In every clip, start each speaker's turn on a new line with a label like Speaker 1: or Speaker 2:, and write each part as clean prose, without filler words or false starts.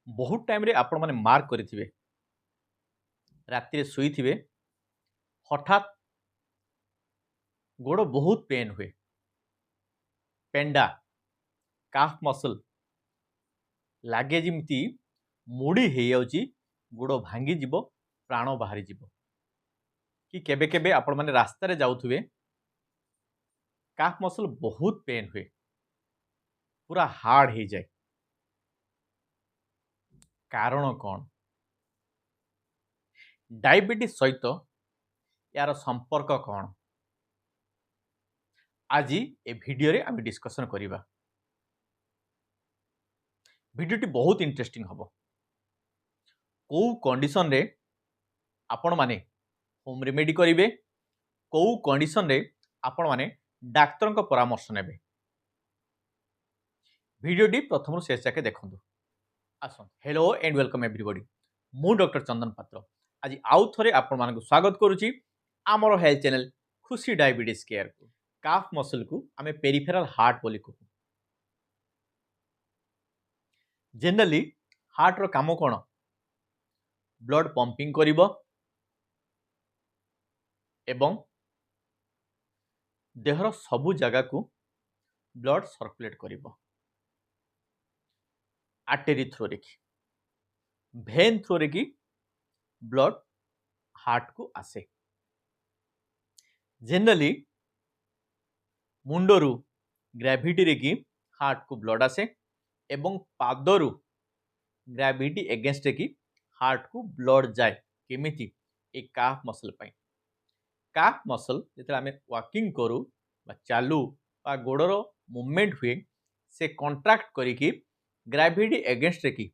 Speaker 1: बहुत टाइम रे आपण माने मार्क करिथिबे राति रे सोईथिबे हठात गोड़ बहुत पेन हुए पेंडा काफ मसल लागे जिमती मुड़ी हे जाउची गोड़ भांगी जिवो प्राण बाहरी जिवो कि केबे केबे आपण माने रास्ता रे जाउथुबे काफ मसल बहुत पेन हुए पूरा हार्ड हे जाए कारण कौन डायबिटीज सहित यार संपर्क कौन आज ए भिडियो रे आम डिस्कसन करिबा भिडियोटी बहुत इंटरेस्टिंग हम कौ कंडीशन रे आपण माने होम रेमेडी करिवे कौ कंडीशन रे आपण माने डाक्तर को परामर्श नेबे भिडियोटी प्रथम शेष जाके देखंतु आसन हेलो एंड वेलकम एवरीबॉडी मु डॉक्टर चंदन पात्र आज आउ थरे आपण मानक स्वागत करूची आमर health channel Khushi diabetes care को काफ मसल को आमे पेरिफेरल हार्ट बोली कहू जनरली हार्ट रो काम कोन ब्लड पंपिंग करिवो एवं देहर सबु जगह को ब्लड सर्कुलेट करिवो आर्टेरी थ्रू रे की भेन थ्रू रे की ब्लड हार्ट को आसे जनरली मुंडरू ग्रेविटी रे की हार्ट को ब्लड आसे एवं पादरू ग्रेविटी एगेंस्ट रे की हार्ट को ब्लड जाए केमिति ए काफ मसल पाई काफ मसल जिते आम वाकिंग करू बा चालू बा गोड़र मूवमेंट हुए से कंट्राक्ट करिकी ग्रेविटी एगेंस्ट रे की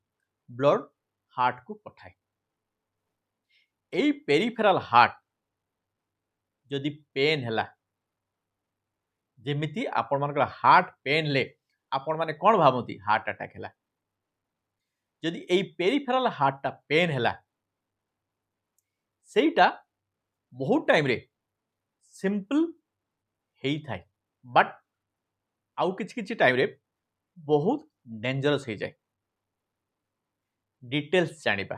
Speaker 1: ब्लड हार्ट को पठाए एई पेरिफेरल हार्ट जदि पेन हैला जेमिति आपण मानकर हार्ट पेन ले आपण माने कोन भाबंती हार्ट अटैक हैला जदि एई पेरिफेरल हार्ट टा पेन हैला सेटा बहुत टाइम रे सिंपल हेई थाए बट आउ किछि टाइम रे बहुत डेंजरस हो जाए डिटेल्स जानिबा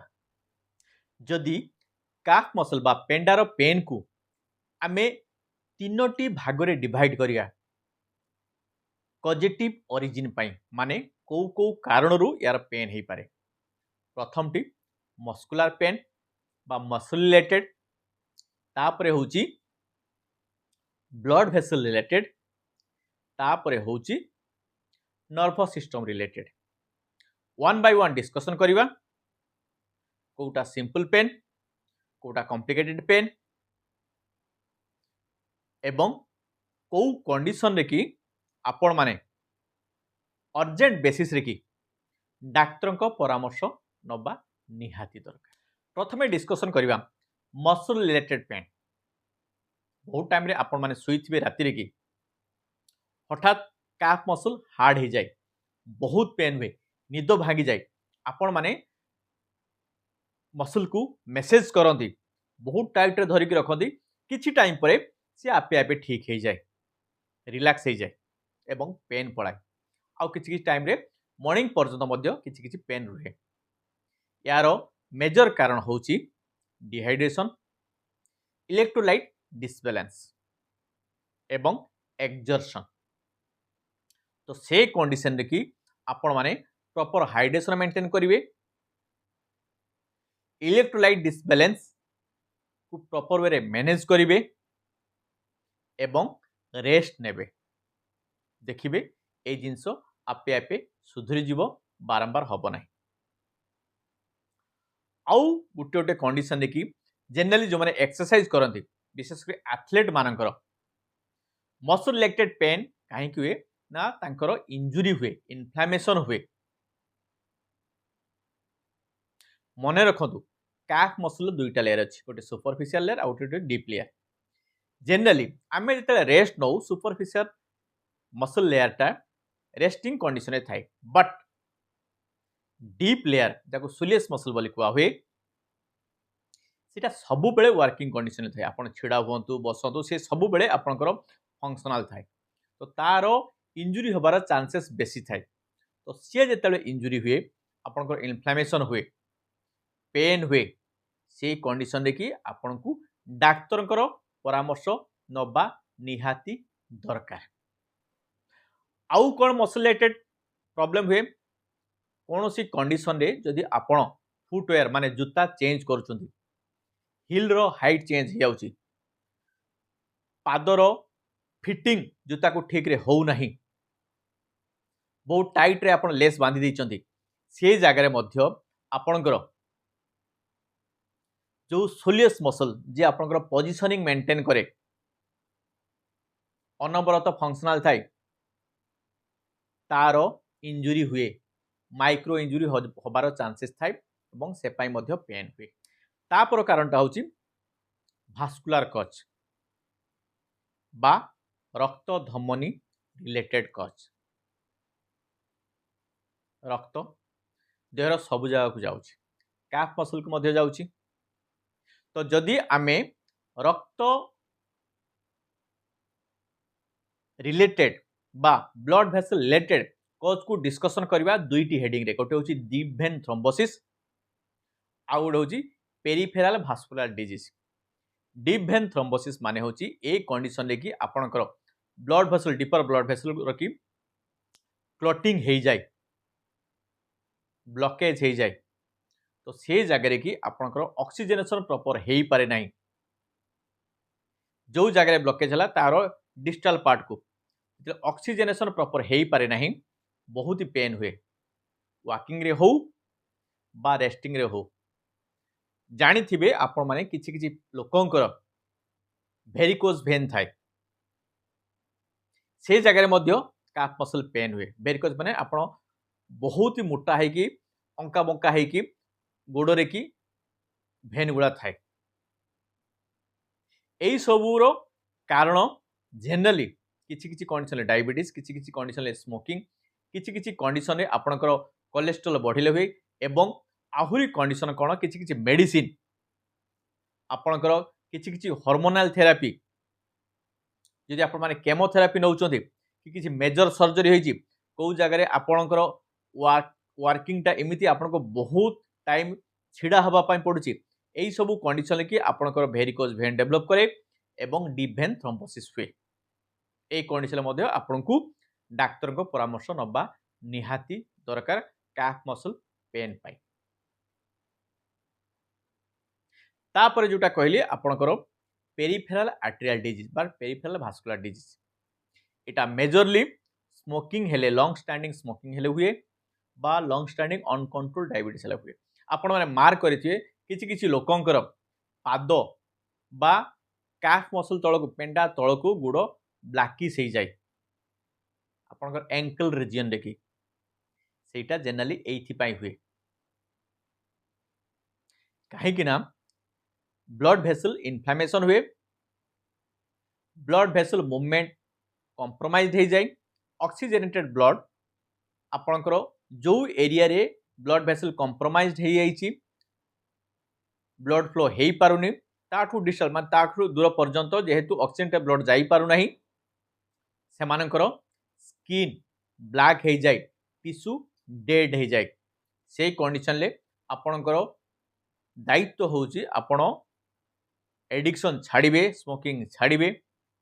Speaker 1: जदि काफ मसल बा पेंडार पेन को आमे तीनोटी भागरे डिवाइड करिया पॉजिटिव ओरिजिन पाई माने को कारणरू यार पेन हे पारे प्रथम टी मस्कुलर पेन बा मसल रिलेटेड तापरे होची ब्लड वेसल रिलेटेड तापरे होची nervous system related one by one discussion करिवा कोटा सिंपल पेन कोटा कॉम्प्लिकेटेड पेन एवं को कंडीशन रे की आपण माने अर्जेंट बेसिस रे की डाक्तर को परामर्श नबा निहाती दरकार प्रथमे डिस्कशन करिवा मसल रिलेटेड पेन बहुत टाइम रे आपण माने सुईथिबे राति रे की हठात काफ मसल हार्ड हो जाए बहुत पेन हुए निद भांगी जाए आपण माने मसल को मेसेज करती बहुत टाइट रे धरिक रखती किछि टाइम परे से आपे आपे ठीक हो जाए रिलैक्स हो जाए एवं पेन पड़ाए आउ किछि टाइम रे मॉर्निंग पर्यंत मध्य किछि पेन रुहे यार मेजर कारण होची डिहाइड्रेशन इलेक्ट्रोलाइट डिसबैलेंस एवं एक्सर्शन तो से कंडीशन रे कि आपण माने प्रॉपर हाइड्रेशन मेंटेन करिवे इलेक्ट्रोलाइट डिसबैलेंस को प्रॉपर वे रे मैनेज करिवे एवं रेस्ट नेबे देखिबे ए जिंस आपे आपे सुधरी जीवो बारंबार हबो नाही आउ गुटे गुटे कंडीशन रे कि जनरली जो माने एक्सरसाइज करंती विशेष कर एथलीट मानकर मसल रिलेटेड पेन काहे कि हुए ना तांकर इंजुरी हुए इन्फ्लामेशन हुए मने रखंतु काफ मसल दुईटा लेयर अछि गोटे सुपरफिशियल लेयर आउ गोटे डीप लेयर जनरली आमे जते रेस्ट नो सुपरफिशियल मसल लेयर टा रेस्टिंग कंडीशन रे थाए बट डीप लेयर जाको सुलियस मसल बोली कुआ हुए सेटा सबु बेले वर्किंग कंडीशन रे थाए आपण छिडा हुंतु बसंतु से सबु बेले आपनकर फंक्शनल थाए तो तारो इंजुरी होबार चांसेस बेसी थाए तो सी जेते इंजुरी हुए आपनकर इन्फ्लेमेशन हुए, पेन हुए, से कंडीशन रे कि आपनकु डाक्तरकर परामर्श नबा निहाती दरकार। आउ कौन मसल रिलेटेड प्रॉब्लम हुए, कौन सी कंडीशन रे जदि आपण फुटवेयर माने जूता चेंज करूछंती, हिल रो हाइट चेंज हो जाउची, पादर फिटिंग जूता को ठीक रे हो नहीं, बहुत टाइट रे आपण लेस बांधी दैचंती, से जगह रे मध्य आपणकर जो सोलियस मसल जे आपणकर पोजिशनिंग मेंटेन करे, अनवरत फंक्शनल थाए, तार इंजुरी हुए, माइक्रो इंजुरी होबार चांसेस थाए एवं से पाई मध्य पेन हुए। तापर कारणटा होची भास्कुलर कज बा रक्त धमनी रिलेटेड कज। रक्त देहर सब जगह को जाउची, काफ मसल को मध्य जाउची। तो जदि आमे रक्त रिलेटेड बा ब्लड भेसल रिलेटेड कज को डिस्कशन करबा दुईटी हेडिंग रे, गोटे होची डीप वेन थ्रोम्बोसिस, आउ गोटे होची peripheral vascular disease. Deep vein thrombosis माने होची ए कंडीशन रे कि आपनकर blood vessel, deeper blood vessel रखी क्लॉटिंग हो जाए, ब्लॉकेज हो जाए, तो से जगह कि आपनकर ऑक्सीजनेशन प्रॉपर हो पारे नहीं, जो जगह ब्लॉकेज है तार डिस्टल पार्ट को ऑक्सीजनेशन प्रॉपर हो पारे नहीं, बहुत ही पेन हुए, वाकिंग रे हो बा रेस्टिंग रे हो। जानी थिबे आपण माने किछि किछि लोकंकर भेरिकोज भेन थाए, से जगह मध्य काफ मसल पेन हुए। भेरिकोज माने आपण बहुत ही मोटा है कि अंका बंका है कि गोड़े कि भेन गुड़ा थाए। यही सबूर कारण जनरली किछि किछि कंडीशन डायबिटीज, किछि किछि कंडीशन स्मोकिंग, किछि किछि कंडीशन आपनकर कोलेस्ट्रॉल बढ़िले हुए एवं आहुरी कंडीशन कौन किछि किछि मेडिसिन आपनकर किछि किछि हार्मोनाल थेरापी, जदि आपण माने केमोथेरापी नउचोंती कि किछि मेजर सर्जरी होईची, को जगह आपनकर वर्किंग टा एमिति आपनको बहुत टाइम छिड़ा हवा पाई पड़ुची, एई सबु कंडीशन कि आपनकर भेरिकोज भेन डेवलप करे एवं डीप भेन थ्रोम्बोसिस हुए। ए कंडीशन मध्ये आपनको डाक्टर को परामर्श नबा निहाती दरकार काफ मसल पेन पाई। तापर जोटा कहली आपनकर पेरिफेराल आर्टेरियल डिजीज बा पेरिफेराल भास्कुलर डिजीज, एटा मेजरली स्मोकिंग हेले, लॉन्ग स्टैंडिंग स्मोकिंग हेले हुए बा लॉन्ग स्टैंडिंग अनकंट्रोल डायबिटीज हेले हुए। आपण माने मार्क करिथिबे किछि किछि लोकंकर पाद बा काफ मसल तळको पेंडा तळको गुड़ ब्लैकिश हो जाए, आपनकर एंकल रीजन देखि सेटा जनरली एथि पाई हुए, काहे कि ना ब्लड भेसल इन्फ्लेमेशन हुए, ब्लड भेसल मूवमेंट कंप्रोमाइज हो जाए, ऑक्सीजनेटेड ब्लड आपनकर जो एरिया रे ब्लड भेसल कंप्रोमाइज हो जाइछि, ब्लड फ्लो हो पारुनी, ताठू डिस्टल मान ताठू दूर पर्यंत जेहेतु ऑक्सीजन ब्लड जाई पारु नाही, सेमानकर स्किन ब्लैक हो जाए, टिश्यू डेड हो जाए। से कंडीशन ले आपनकर दायित्व होची आपण एडिक्शन छाड़िबे, स्मोकिंग छाड़िबे,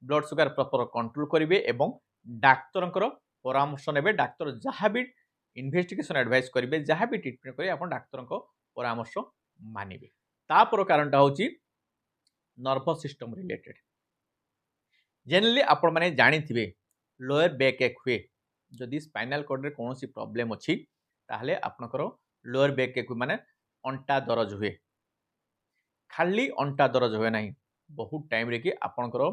Speaker 1: ब्लड सुगर प्रॉपर कंट्रोल करिवे एवं डाक्तरकर परामर्श नेबे। डाक्तर जहाँ भी इन्वेस्टिगेशन एडवाइस करिवे, जहाँ भी ट्रीटमेंट करिवे आपण डाक्तरको परामर्श मानिबे। तापर कारणटा होची नर्वस सिस्टम रिलेटेड। जनरली आपण माने जानि थिबे लोअर बैक एक हुए, जदि स्पाइनल कॉर्ड रे कोनोसी प्रॉब्लम अछि ताहले आपनकर लोअर बैक एक माने अंटा दरज हुए, खाली अंटा दरज हुए नहीं, बहुत टाइम रे कि आपनकर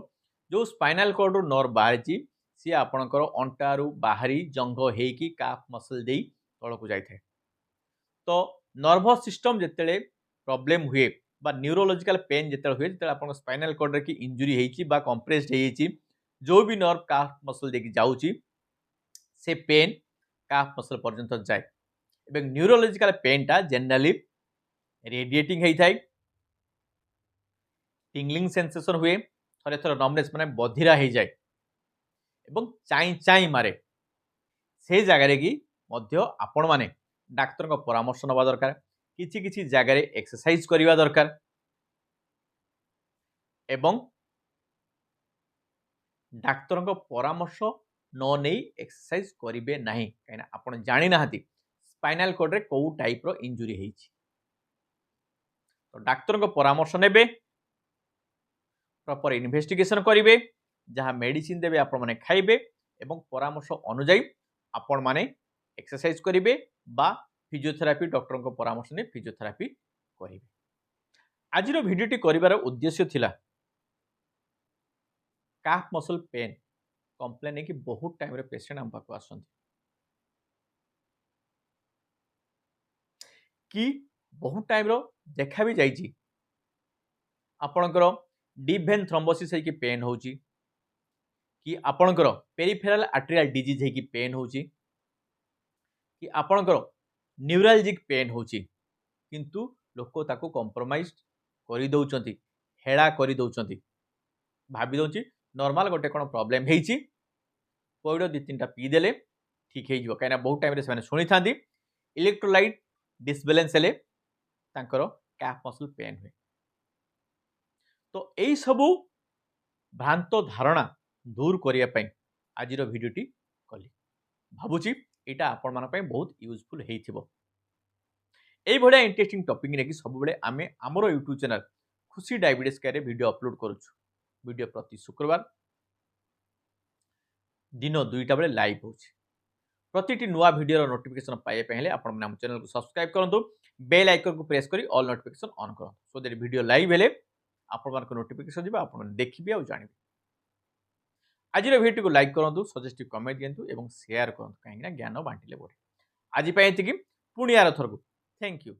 Speaker 1: जो स्पाइनल कॉर्ड रो नर्व बाहरी सी आपनकर अंटारू बाहरी जंग हेकी काफ मसल देई तळको जाय थाए। तो नर्वस सिस्टम जेतेले प्रॉब्लम हुए बा न्यूरोलॉजिकल पेन जेतेले हुए, जेतेले आपन स्पाइनल कॉर्ड रे कि इंजुरी हेची बा कंप्रेस्ड हेची, जो भी नर्व काफ मसल देकी जाउची से पेन काफ मसल पर्यंत जाए। एवं न्यूरोलॉजिकल पेन टा जनरली रेडिएटिंग हेई थाए, टिंगलिंग सेंसेशन हुए, थरे थरे नमनेस माने बधिरा हेई जाए एवं चाई चाई मारे। से जगह रे कि मध्य आपण माने डाक्तर को परामर्श नवा दरकार किछि किछि जगह एक्सरसाइज करवा दरकार एवं डाक्तर को परामर्श न नहीं एक्सरसाइज करेंगे ना कहीं आप जानी ना स्पाइनल कॉर्ड रे कौ टाइप रो इंजुरी होइछि तो डाक्तर को परामर्श नेबे प्रॉपर इन्वेस्टिगेशन करेंगे जहाँ मेडिसिन देवे आपण माने खाइबे एवं परामर्श अनुଯାयी आपण माने एक्सरसाइज करेंगे बा फिजियोथेरापी डॉक्टर को परामर्श ने फिजियोथेरापी करेंगे। आज भिडियोटी करिवार उद्देश्य थिला काफ मसल पेन कंप्लेन कि बहुत टाइम रे पेशेंट हम पाक आसंती कि बहुत टाइम रो देखा भी जाइछि आपणकर डीप वेन थ्रोम्बोसिस है कि पेन होची कि आपणकर पेरिफेराल आर्टेरियल डिजीज है कि पेन होची कि आपणकर न्यूरालजिक पेन होची किंतु लोक ताको कॉम्प्रोमाइज करि दउचंती हेळा करि दउचंती भाबी दउची नॉर्मल गोटे कोन प्रॉब्लम हेची पौड़ 2-3टा पी देले ठीक हे जिवो काइना बहुत टाइम रे से सुनी थांदी इलेक्ट्रोलाइट डिसबैलेंस हेले तांकर कैफ मसल पेन हुए तो यही सबू भ्रांत धारणा दूर करने आज भिडियोटी कली भावुची यहाँ आपण मान बहुत यूजफुल हो भाया इंटरेस्टिंग टॉपिक नहीं सब आम आमर YouTube channel Khushi diabetes care video upload करुछु वीडियो प्रति शुक्रवार दिन 2टा बेले लाइव हो प्रति नुआ वीडियो नोटिफिकेशन पाइबा आपण आम चैनल को सब्सक्राइब करूँ बेल आइकन को प्रेस करी ऑल नोटिफिकेशन ऑन करूँ सो दैट वीडियो लाइव हेले आपण नोटिफिकेशन जी आप देखिए और जानवे आज भिडियो को लाइक करूँ सजेस्टिव कमेंट दिंतु और शेयर करूँ कहीं ज्ञान बांटिले बढ़े आज पुणी आर थर को थैंक यू।